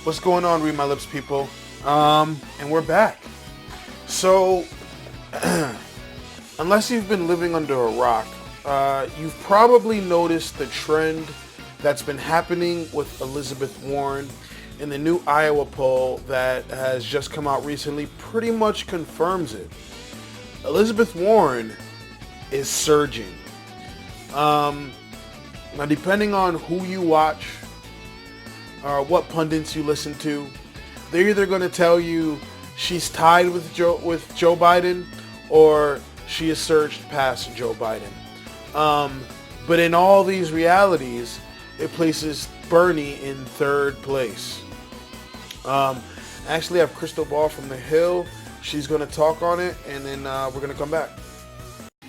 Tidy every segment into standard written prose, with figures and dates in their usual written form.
What's going on, Read My Lips people? And we're back. So, unless you've been living under a rock, you've probably noticed the trend that's been happening with Elizabeth Warren. And the new Iowa poll that has just come out recently pretty much confirms it. Elizabeth Warren is surging. Now, depending on who you watch or what pundits you listen to, they're either going to tell you she's tied with Joe Biden or she has surged past Joe Biden. But in all these realities, it places Bernie in third place. Actually, I have Crystal Ball from The Hill. She's going to talk on it, and then we're going to come back.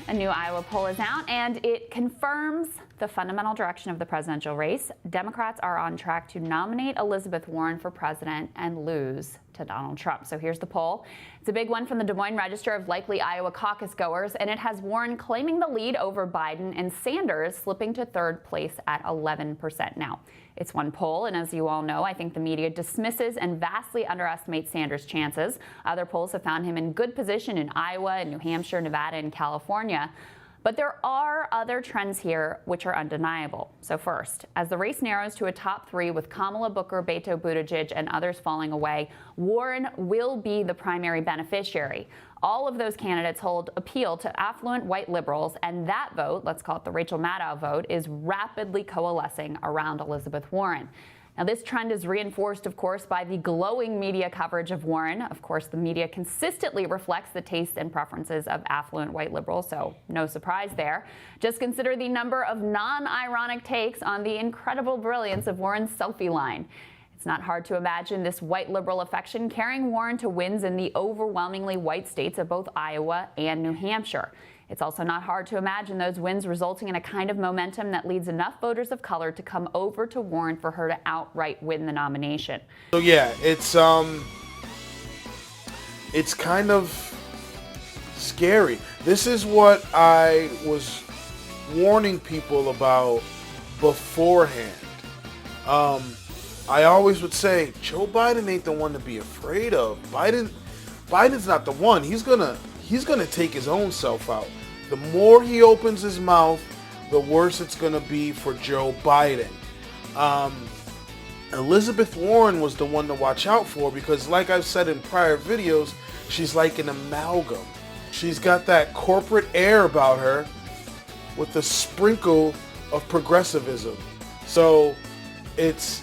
A new Iowa poll is out, and it confirms the fundamental direction of the presidential race. Democrats are on track to nominate Elizabeth Warren for president and lose to Donald Trump. So here's the poll. It's a big one from the Des Moines Register of likely Iowa caucus goers, and it has Warren claiming the lead over Biden and Sanders slipping to third place at 11% now. It's one poll, and as you all know, I think the media dismisses and vastly underestimates Sanders' chances. Other polls have found him in good position in Iowa, and New Hampshire, Nevada, and California. But there are other trends here which are undeniable. So first, as the race narrows to a top three with Kamala, Booker, Beto Buttigieg, and others falling away, Warren will be the primary beneficiary. All of those candidates hold appeal to affluent white liberals, and that vote, let's call it the Rachel Maddow vote, is rapidly coalescing around Elizabeth Warren. Now, this trend is reinforced, of course, by the glowing media coverage of Warren. Of course, the media consistently reflects the tastes and preferences of affluent white liberals, so no surprise there. Just consider the number of non-ironic takes on the incredible brilliance of Warren's selfie line. It's not hard to imagine this white liberal affection carrying Warren to wins in the overwhelmingly white states of both Iowa and New Hampshire. It's also not hard to imagine those wins resulting in a kind of momentum that leads enough voters of color to come over to Warren for her to outright win the nomination. So yeah, it's kind of scary. This is what I was warning people about beforehand. I always would say Joe Biden ain't the one to be afraid of. Biden's not the one. He's gonna take his own self out. The more he opens his mouth, the worse it's gonna be for Joe Biden. Elizabeth Warren was the one to watch out for because, like I've said in prior videos, she's like an amalgam. She's got that corporate air about her with a sprinkle of progressivism. So it's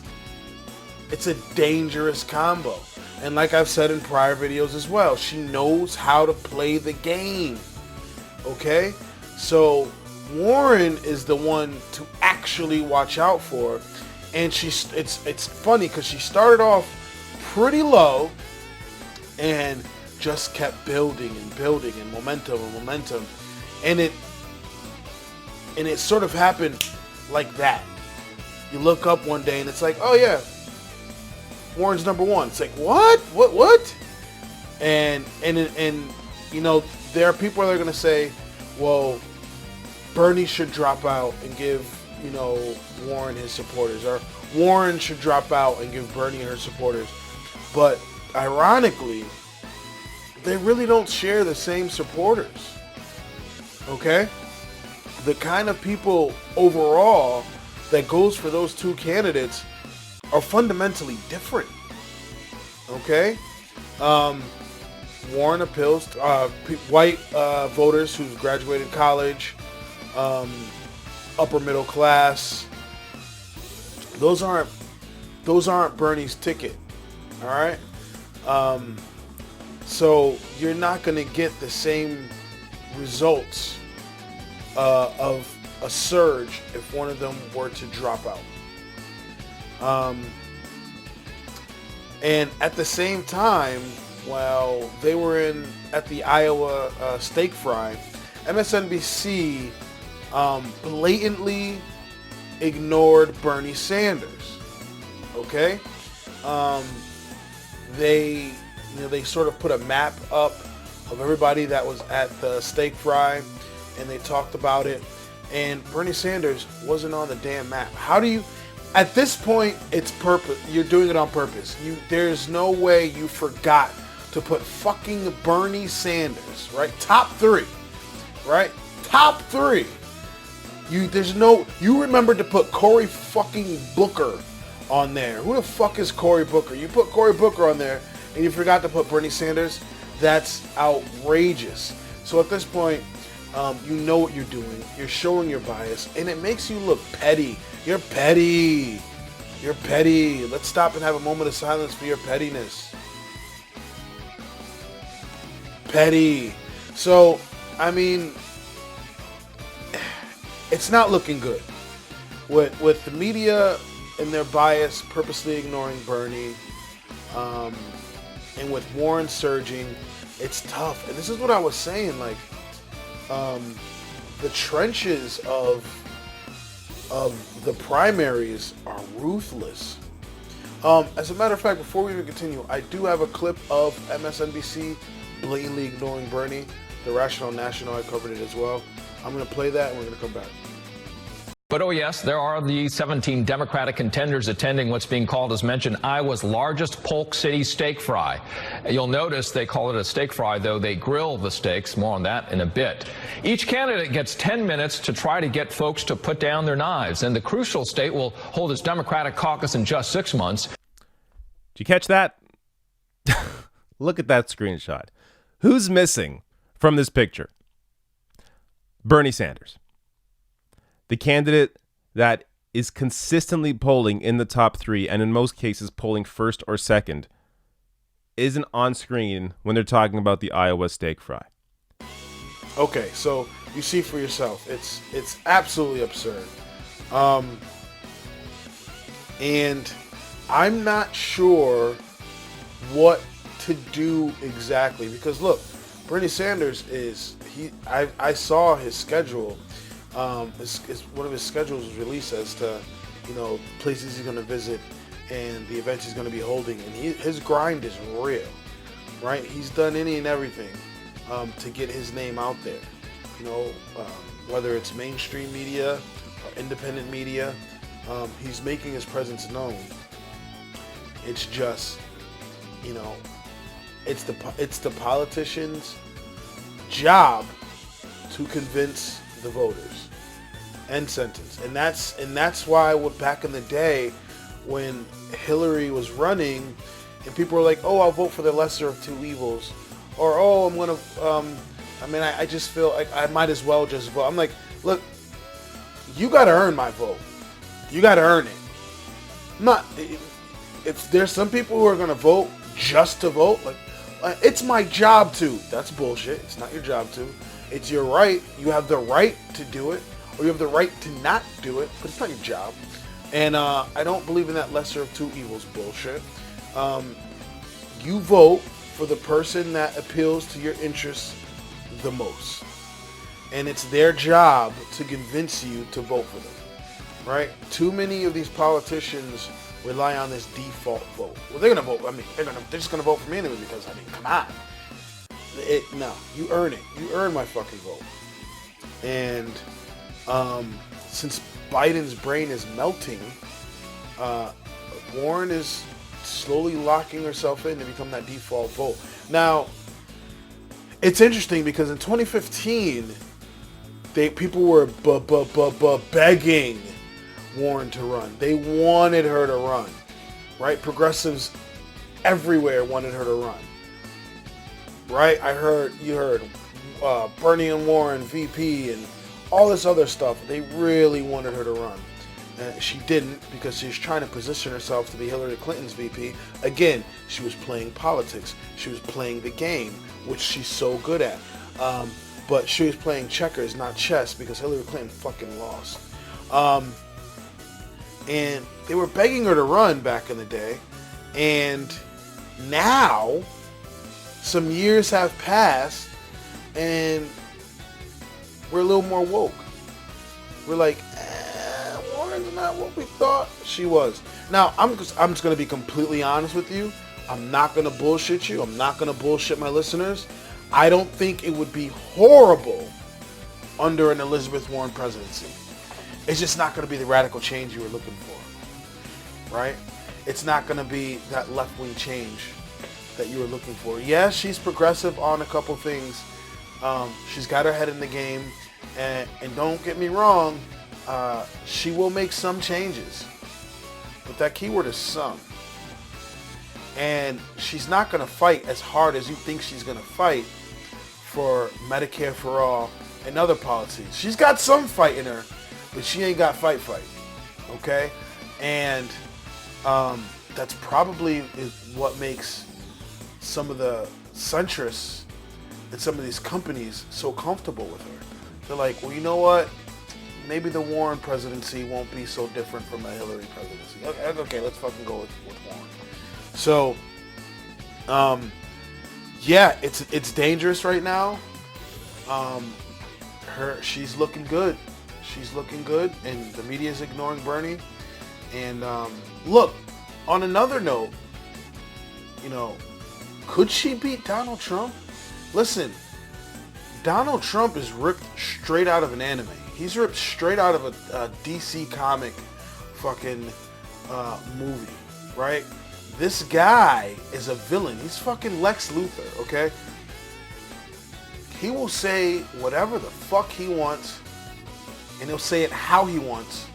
a dangerous combo. And like I've said in prior videos as well, she knows how to play the game. Okay? So Warren is the one to actually watch out for. And it's funny because she started off pretty low and just kept building and building and momentum. And it sort of happened like that. You look up one day and it's like, oh yeah, Warren's number one. It's like, what? And you know, there are people that are going to say, well, Bernie should drop out and give, you know, Warren his supporters, or Warren should drop out and give Bernie her supporters. But ironically, they really don't share the same supporters. Okay? The kind of people overall that goes for those two candidates are fundamentally different. Okay? Warren appeals to white voters who've graduated college, upper middle class. Those aren't Bernie's ticket. All right? So you're not going to get the same results of a surge if one of them were to drop out. And at the same time, while they were at the Iowa steak fry, MSNBC blatantly ignored Bernie Sanders. Okay, they sort of put a map up of everybody that was at the steak fry, and they talked about it. And Bernie Sanders wasn't on the damn map. How do you? At this point, it's purpose. You're doing it on purpose. There's no way you forgot to put fucking Bernie Sanders, right? Top 3, right? Top 3. You remembered to put Cory fucking Booker on there. Who the fuck is Cory Booker? You put Cory Booker on there and you forgot to put Bernie Sanders. That's outrageous. So at this point, you know what you're doing. You're showing your bias, and it makes you look petty. You're petty. You're petty. Let's stop and have a moment of silence for your pettiness. Petty. So, I mean, it's not looking good. With the media and their bias purposely ignoring Bernie, and with Warren surging, it's tough. And this is what I was saying, like, the trenches of the primaries are ruthless. As a matter of fact, before we even continue, I do have a clip of MSNBC blatantly ignoring Bernie. The Rational National, I covered it as well. I'm going to play that and we're going to come back. But oh yes, there are the 17 Democratic contenders attending what's being called, as mentioned, Iowa's largest Polk City steak fry. You'll notice they call it a steak fry, though they grill the steaks. More on that in a bit. Each candidate gets 10 minutes to try to get folks to put down their knives. And the crucial state will hold its Democratic caucus in just 6 months. Did you catch that? Look at that screenshot. Who's missing from this picture? Bernie Sanders. The candidate that is consistently polling in the top 3 and in most cases polling first or second isn't on screen when they're talking about the Iowa steak fry. Okay, so you see for yourself, it's absolutely absurd. And I'm not sure what to do exactly, because look, Bernie Sanders I saw his schedule. One of his schedules was released as to, places he's going to visit and the events he's going to be holding, and his grind is real, right? He's done any and everything to get his name out there, whether it's mainstream media or independent media, he's making his presence known. It's just, it's the politician's job to convince the voters. End sentence. And that's why back in the day when Hillary was running and people were like, oh, I'll vote for the lesser of two evils, or oh, I'm gonna I just feel like I might as well just vote. I'm like, look, you gotta earn my vote. You gotta earn it. If there's some people who are gonna vote just to vote, like it's my job to. That's bullshit. It's not your job to. It's your right. You have the right to do it, or you have the right to not do it, but it's not your job. And I don't believe in that lesser of two evils bullshit. You vote for the person that appeals to your interests the most. And it's their job to convince you to vote for them, right? Too many of these politicians rely on this default vote. Well, they're gonna vote. They're just gonna vote for me anyway because come on. No, you earn it. You earn my fucking vote. And since Biden's brain is melting, Warren is slowly locking herself in to become that default vote. Now, it's interesting because in 2015, people were begging Warren to run. They wanted her to run, right? Progressives everywhere wanted her to run. Right? You heard Bernie and Warren VP and all this other stuff. They really wanted her to run. She didn't because she's trying to position herself to be Hillary Clinton's VP. Again, she was playing politics. She was playing the game, which she's so good at. But she was playing checkers, not chess, because Hillary Clinton fucking lost. And they were begging her to run back in the day. And now some years have passed and we're a little more woke. We're like, Warren's not what we thought she was. Now, I'm just going to be completely honest with you. I'm not going to bullshit you. I'm not going to bullshit my listeners. I don't think it would be horrible under an Elizabeth Warren presidency. It's just not going to be the radical change you were looking for. right? It's not going to be that left-wing change that you were looking for. Yeah, she's progressive on a couple things. She's got her head in the game, and don't get me wrong, she will make some changes. But that keyword is some. And she's not going to fight as hard as you think she's going to fight for Medicare for all and other policies. She's got some fight in her, but she ain't got fight. Okay? And that's probably is what makes some of the centrists and some of these companies so comfortable with her. They're like, well, you know what? Maybe the Warren presidency won't be so different from a Hillary presidency. Okay, let's fucking go with Warren. So, yeah, it's dangerous right now. She's looking good. She's looking good, and the media is ignoring Bernie. And look, on another note, you know, could she beat Donald Trump? Listen, Donald Trump is ripped straight out of an anime. He's ripped straight out of a DC comic fucking movie, right? This guy is a villain. He's fucking Lex Luthor, okay? He will say whatever the fuck he wants, and he'll say it how he wants,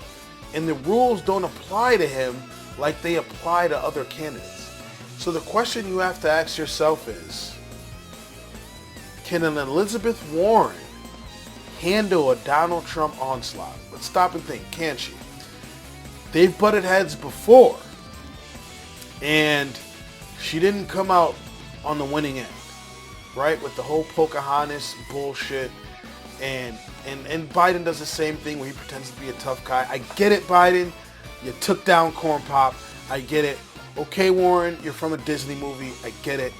and the rules don't apply to him like they apply to other candidates. So the question you have to ask yourself is, can an Elizabeth Warren handle a Donald Trump onslaught? Let's stop and think, can she? They've butted heads before, and she didn't come out on the winning end, right? With the whole Pocahontas bullshit, and Biden does the same thing where he pretends to be a tough guy. I get it, Biden. You took down Corn Pop. I get it. Okay, Warren, you're from a Disney movie. I get it.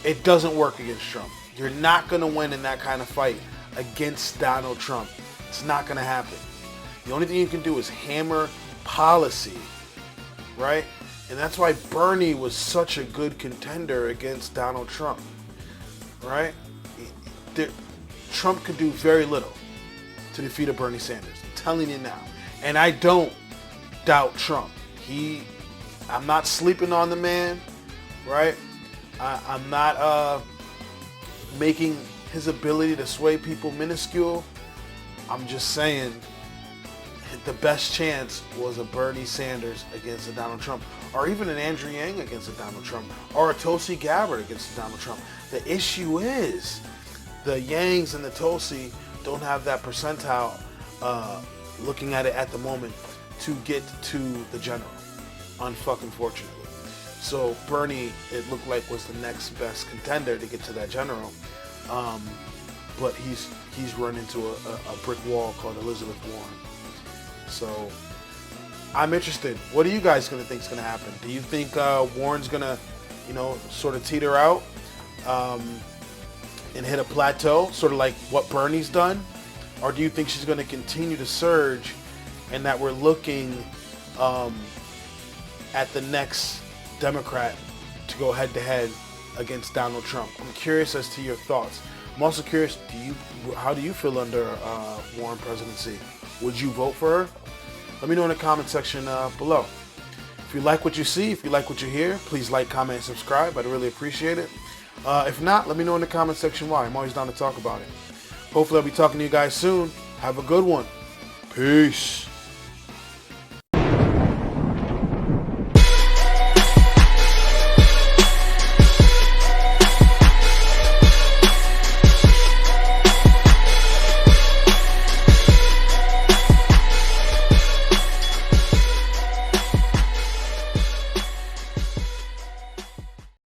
It doesn't work against Trump. You're not going to win in that kind of fight against Donald Trump. It's not going to happen. The only thing you can do is hammer policy, right? And that's why Bernie was such a good contender against Donald Trump, right? Trump could do very little to defeat a Bernie Sanders. I'm telling you now. And I don't doubt Trump. I'm not sleeping on the man, right? I'm not making his ability to sway people minuscule. I'm just saying the best chance was a Bernie Sanders against a Donald Trump, or even an Andrew Yang against a Donald Trump, or a Tulsi Gabbard against a Donald Trump. The issue is the Yangs and the Tulsi don't have that percentile, looking at it at the moment, to get to the general, unfucking fortunately. So Bernie, it looked like, was the next best contender to get to that general, but he's run into a brick wall called Elizabeth Warren. So I'm interested. What are you guys going to think is going to happen? Do you think Warren's going to, sort of teeter out and hit a plateau, sort of like what Bernie's done? Or do you think she's going to continue to surge and that we're looking at the next Democrat to go head-to-head against Donald Trump? I'm curious as to your thoughts. I'm also curious, how do you feel under Warren presidency? Would you vote for her? Let me know in the comment section below. If you like what you see, if you like what you hear, please like, comment, and subscribe. I'd really appreciate it. If not, let me know in the comment section why. I'm always down to talk about it. Hopefully I'll be talking to you guys soon. Have a good one. Peace.